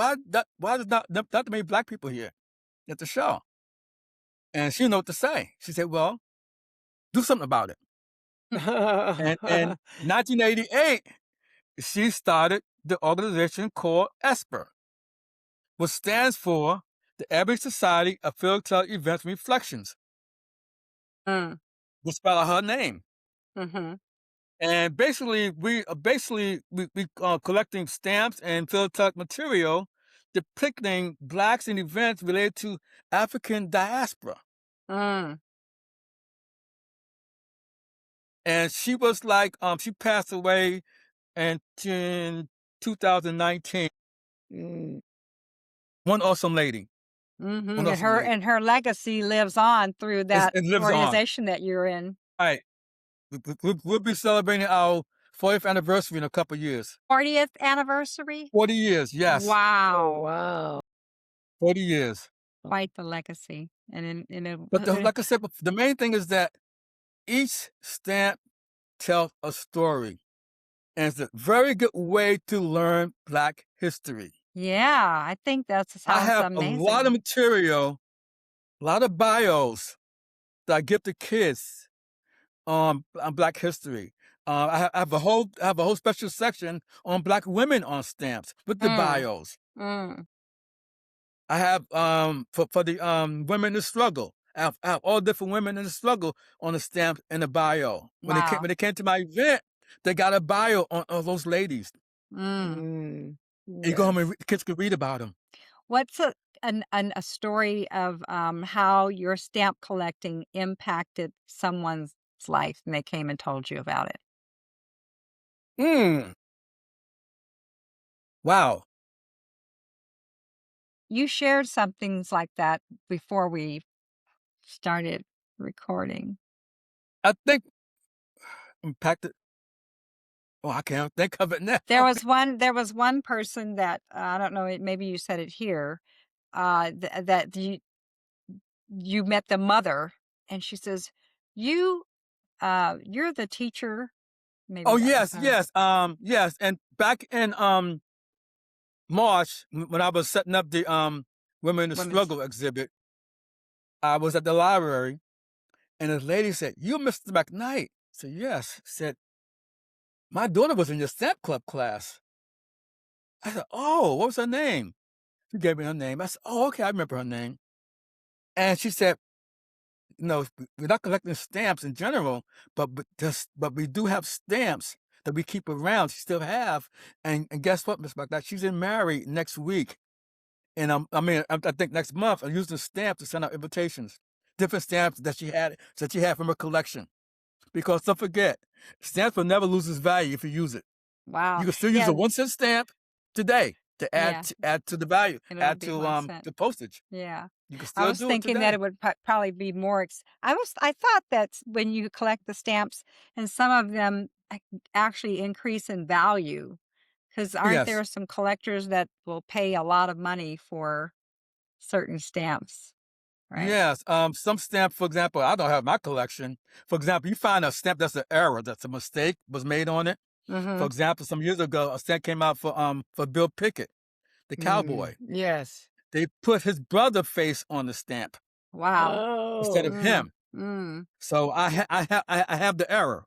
that many black people here at the show?" And she didn't know what to say. She said, "Well, do something about it." And in 1988, she started the organization called ESPER, which stands for the Ebony Society of Philatelic Events and Reflections, mm, which spell out her name. mhm, And basically we collecting stamps and philatelic material depicting blacks and events related to African diaspora. mm. And she was like, she passed away in 2019. Mm. One awesome lady. One Mhm, awesome lady. and her legacy lives on through that It lives on. organization that you're in. All right. We'll be celebrating our 40th anniversary in a couple of years. 40th anniversary? 40 years, yes. Oh, Wow, wow. 40 years. quite the legacy, and in a But like I said, the main thing is that each stamp tells a story. And it's a very good way to learn Black history. yeah, I think that I sounds have a lot of amazing. material, a lot of bios that I give to kids on Black history. I have a whole special section on Black women on stamps with the Mm, bios. mm, I have for the women in the struggle. I have all different women in the struggle on the stamp and the bio. wow, When they came to my event, they got a bio on those ladies. mm. Mm. And you go home Yes. and kids can read about them. What's a story of, how your stamp collecting impacted someone's life and they came and told you about it? Mm, wow. You shared some things like that before we started recording. I think impacted. Oh, I can't think of it now. There was one person that, I don't know, maybe you said it here, that you met the mother, and she says, "You, you're the teacher." Maybe Oh that was yes, her. yes, yes. And back in March, when I was setting up the Women in the Women's Struggle exhibit, I was at the library, and this lady said, "You, Mr. McKnight?" I said, "Yes." She said, "My daughter was in your stamp club class." I said, "Oh, what was her name?" She gave me her name. I said, "Oh, okay, I remember her name." And she said, "No, we're not collecting stamps in general, but we do have stamps that we keep around. She still have, and guess what, Miss McKnight? She's in married next week, and I think next month. I'm using the stamp to send out invitations, different stamps that she had from her collection. because don't forget, stamps will never lose its value if you use it. Wow. You can still use Yeah, a 1 cent stamp today to yeah, add to the value, and it'll add be 1 cent. to postage. Yeah. You can I still was do it thinking that today. it would probably be more I thought that when you collect the stamps and some of them actually increase in value, because aren't Yes. there some collectors that will pay a lot of money for certain stamps, right? Yes. Some stamp, for example, I don't have my collection. For example, you find a stamp that's an error, that's a mistake was made on it. For Mhm. example, some years ago, a stamp came out for Bill Pickett, the cowboy. Yes. They put his brother face on the stamp Wow. instead Oh. of Mm. him. Mm. So I have the error.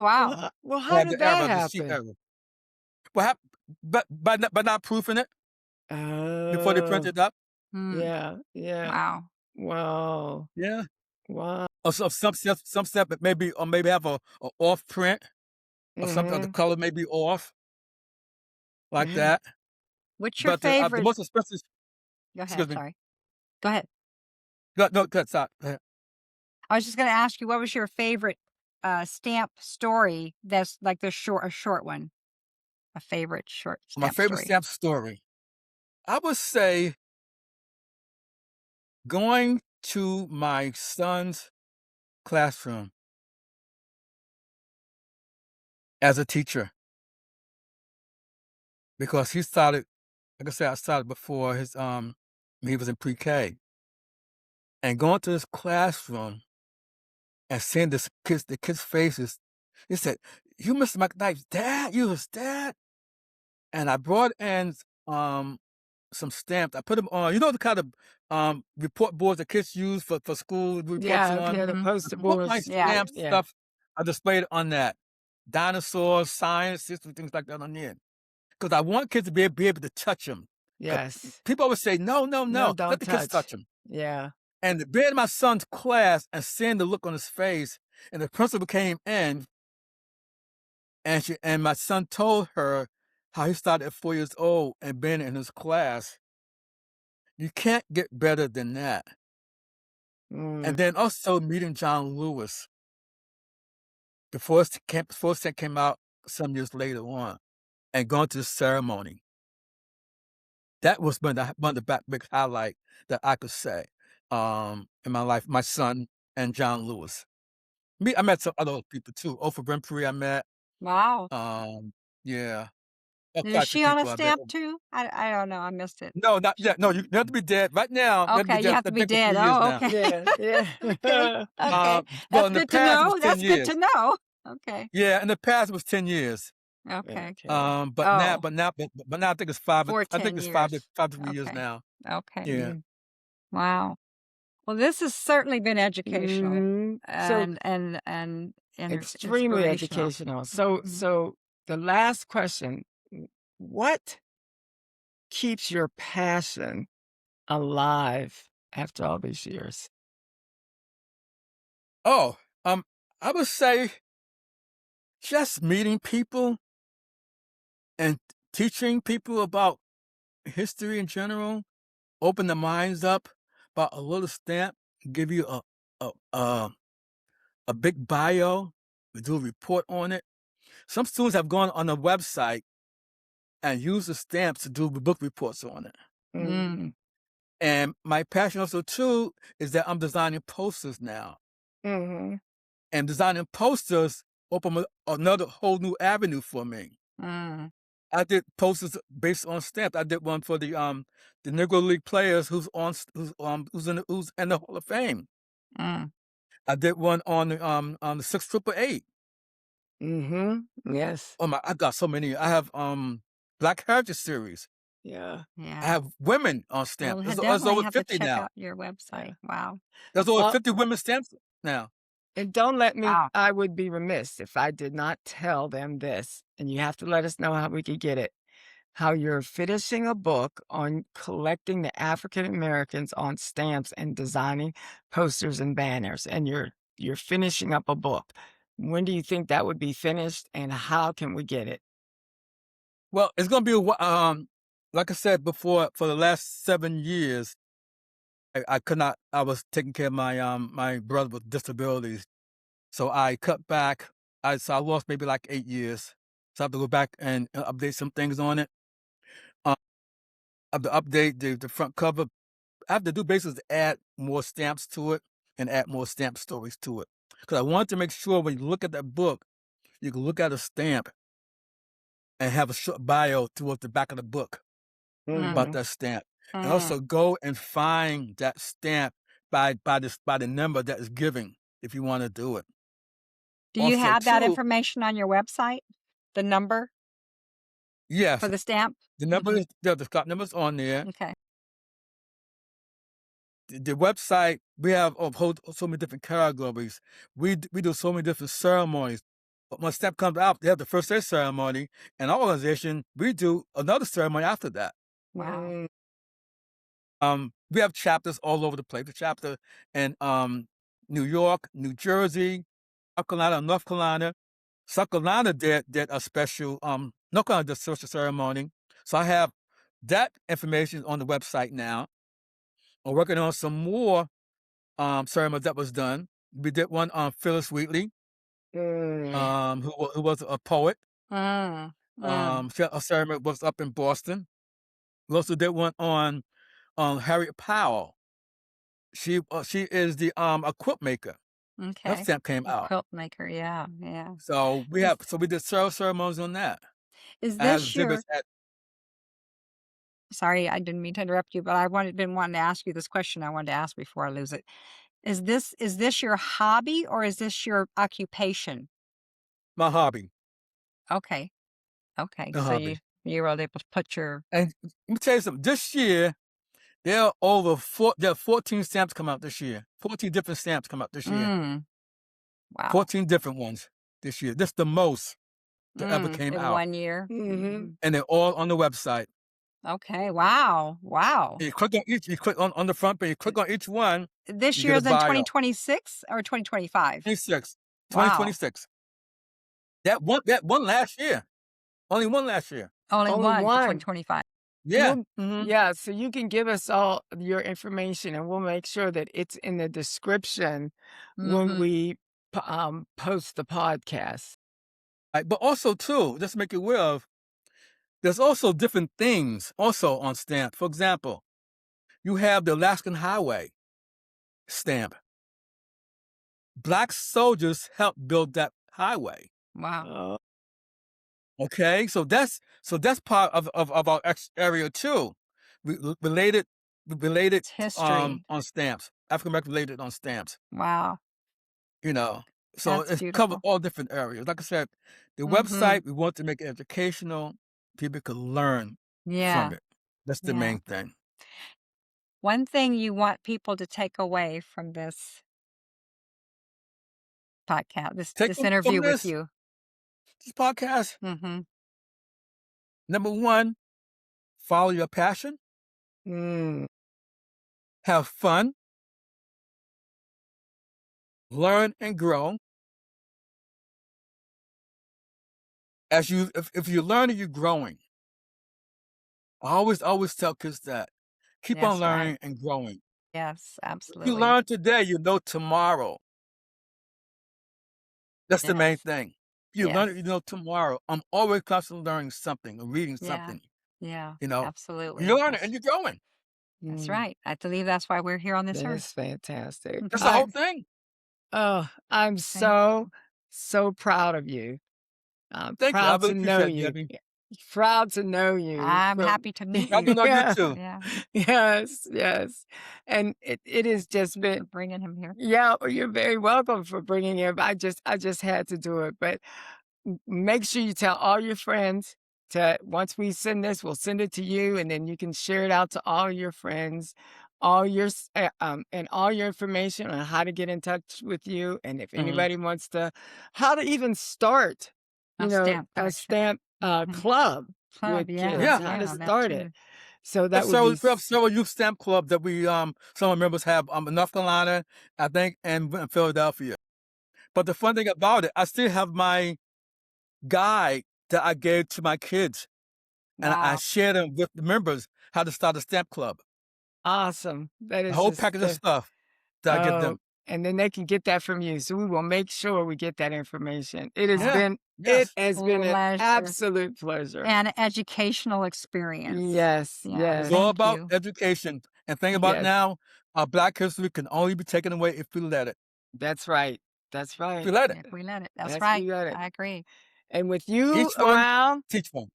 Wow. Well, I how have did the that error, the sheet happen? error. What happened? But by not proofing it before they print Oh, it up. Mm. yeah, yeah. Wow. Wow, Yeah. wow. Or some stamp that maybe have a off print or something. Or the Mhm. color may be off like Yeah. that. What's your But the favorite? most expensive. Go ahead, Excuse me. sorry. Go ahead. No, go ahead, stop. Go ahead. I was just gonna ask you, what was your favorite, stamp story that's like a short one? A favorite short My stamp favorite story. stamp story. I would say going to my son's classroom as a teacher because he started. Like I said, I started before he was in pre-K, and going to his classroom and seeing the kids' faces. He said, "You, Mr. McKnight's dad? You his dad?" And I brought in um some stamps. I put them on. You know the kind of report boards that kids use for school reports Yeah, on. yeah, the Mhm. I poster put my boards. Yeah. stamp Yeah. stuff. I displayed it on that. Dinosaurs, science, history, things like that on there. Because I want kids to be able to touch them. Because Yes. people always say, no, no, No, no, let don't the kids touch touch. them. Yeah. And being in my son's class and seeing the look on his face, and the principal came in, and my son told her how he started at 4 years old and been in his class. You can't get better than that. Mm. And then also meeting John Lewis before it came out some years later on, and going to the ceremony. That was one of the big highlight that I could say in my life. My son and John Lewis. I met some other people too. Oprah Winfrey, I met. Wow. Um, yeah, quite Is a few she on a people I met. stamp too? I don't know, I missed it. No, not yet. No, you have to be dead right now. You have to be Okay, you dead. have I to be think for dead. 3 years Oh, now. okay. Yeah, Okay, yeah. okay. Well, That's in the good to past it was know, 10 that's good to years. know. Okay, Yeah, in the past it was 10 years. okay. Okay. Oh, But now I think it's 5. for I think 10 it's years. 5 to 3 years Okay, now. okay. Yeah. Mm. Wow. Well, this has certainly been educational Mhm. So and extremely inspirational. educational. So Mhm. so the last question, what keeps your passion alive after all these years? Oh, I would say just meeting people and teaching people about history in general, open their minds up about a little stamp, give you a a, a big bio, do a report on it. Some students have gone on a website and used the stamps to do book reports on it. Mm, Mhm. And my passion also too is that I'm designing posters now. Mhm. And designing posters open another whole new avenue for me. mm, I did posters based on stamps. I did one for the Negro League players who's in the Hall of Fame. mm. I did one on the 688. Mhm. Yes. Oh my, I got so many. I have Black Heritage Series. Yeah. I Yeah. have women on We'll stamp. There's definitely over have to 50 check now. out your Yeah. website. Wow. There's over Well, 50 women stamps now. and don't let me Wow. I would be remiss if I did not tell them this, and you have to let us know how we could get it. How you're finishing a book on collecting the African Americans on stamps and designing posters and banners, and you're finishing up a book. When do you think that would be finished, and how can we get it? Well, it's gonna be like I said before, for the last 7 years, I could not. I was taking care of my brother with disabilities, So I cut back. So I lost maybe like 8 years. So I have to go back and update some things on it. I have to update the front cover. I have to do basically add more stamps to it and add more stamp stories to it. Because I want to make sure when you look at that book, you can look at a stamp and have a short bio towards the back of the book about Mhm. that stamp. And Mm. also go and find that stamp by the number that is given if you want to do it. Do you Also, have that too, information on your website? The number for yes, the stamp? the number Mhm. is the Scott number's on there. Okay. The website, we have so many different categories. We do so many different ceremonies. But when step comes out, they have the first day ceremony, and our organization, we do another ceremony after that. Wow. Mm. We have chapters all over the place. The chapter in New York, New Jersey, South Carolina, North Carolina. South Carolina did a special North Carolina did a social ceremony. So I have that information on the website now. I'm working on some more ceremonies that was done. We did one on Phyllis Wheatley, Mm. who was a poet. Mm. Mm. A ceremony was up in Boston. We also did one on Harriet Powell. She is the a quilt maker. Her Okay. stamp came A out. quilt maker, yeah, yeah. So Is we did several ceremonies on that. is I have this your exhibits at sorry, I didn't mean to interrupt you, but I been wanting to ask you this question I wanted to ask before I lose it. Is this your hobby or is this your occupation? my hobby, Okay. Okay. a So hobby. you were able to put your And let me tell you something. This year, there are 14 stamps come out this year. 14 different stamps come out this year. mm, wow. 14 different ones this year. This is the most that ever came In out. 1 year? Mhm. Mhm. And they're all on the website. Okay, wow, wow. You click on each, you click on the front page, you click on each one, This you get year a is in bio. 2026 or 2025? 26, Wow. 2026. That one last year. Only one last year. Only Only 1 for one. 2025. Yeah. We'll Hmm. yeah, so you can give us all your information, and we'll make sure that it's in the description when Mhm. we post the podcast. But also too, just to make you aware of, there's also different things also on stamp. For example, you have the Alaskan Highway stamp. Black soldiers helped build that highway. Wow. Oh. Okay, so that's part of our area too. We related It's history. on stamps. African American related on stamps. Wow. You know, so That's it's covered beautiful. all different areas. Like I said, the Mhm. website we want to make it educational. People could learn from Yeah, it. That's the yeah. main thing. One thing you want people to take away from this podcast, Take this from interview with this you. podcast. Mhm. Number one, follow your passion. Mm. Have fun. Learn and grow. If you're learning, you're growing. I always tell kids that. Keep on Yes, right. learning and growing. Yes, If you absolutely. learn today, you know tomorrow. That's the main Yes. thing. If you learn it, you Yes. know tomorrow. I'm always constantly learning something or reading Yeah. something. Yeah, You know, you absolutely. learn it and you're growing. That's Mm. right. I believe that's why we're here on this That earth. is fantastic. That's the Mhm. whole thing. I'm Thank so, you. so proud of you. I'm Thank you. I proud really to know appreciate it, you. Debbie. Yeah, proud to know you I'm from happy to meet Proud to you. know you yeah. too. Yeah. Yes, yes. And it has Thank just you been for bringing him here. yeah, well, you're very welcome for bringing him. I just had to do it, but make sure you tell all your friends to once we send this, we'll send it to you, and then you can share it out to all your friends, and all your information on how to get in touch with you, and if Mhm. anybody wants to, how to even start, A stamp a collection. stamp Mhm. club with Club, yeah, kids, Yeah. how to yeah, that start it. too. So that would be We have several youth stamp clubs that we some of our members have in North Carolina, I think, and in Philadelphia. But the fun thing about it, I still have my guide that I gave to my kids, and I Wow. share them with the members how to start a stamp club. awesome. That A is whole just package of stuff that I give oh, them. and then they can get that from you. So we will make sure we get that information. It has Yeah. been Yes. an Pleasure. absolute pleasure. And educational experience. Yes, Yeah, It's yes, all thank about you. education. And think about yes. now, our Black history can only be taken away if we let it. That's right. That's If we right. let it. If we let it. That's That's right. we got it. I agree. And with you Each one, around, teach one.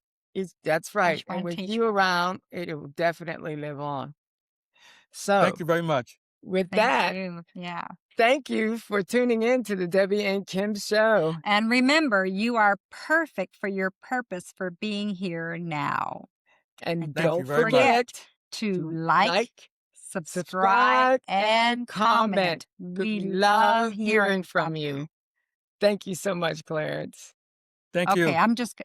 that's right. Each And one with teach you one. around, it will definitely live on. Thank So you very much. with Thank that, you. Yeah. thank you for tuning in to the Debbie and Kim show. And remember, you are perfect for your purpose for being here now. And And Thank you don't don't very much. forget forget to to like, like, subscribe, subscribe, and and comment. comment. We love hearing from from you. you. Thank you so much, Clarence. Thank Okay, you. I'm just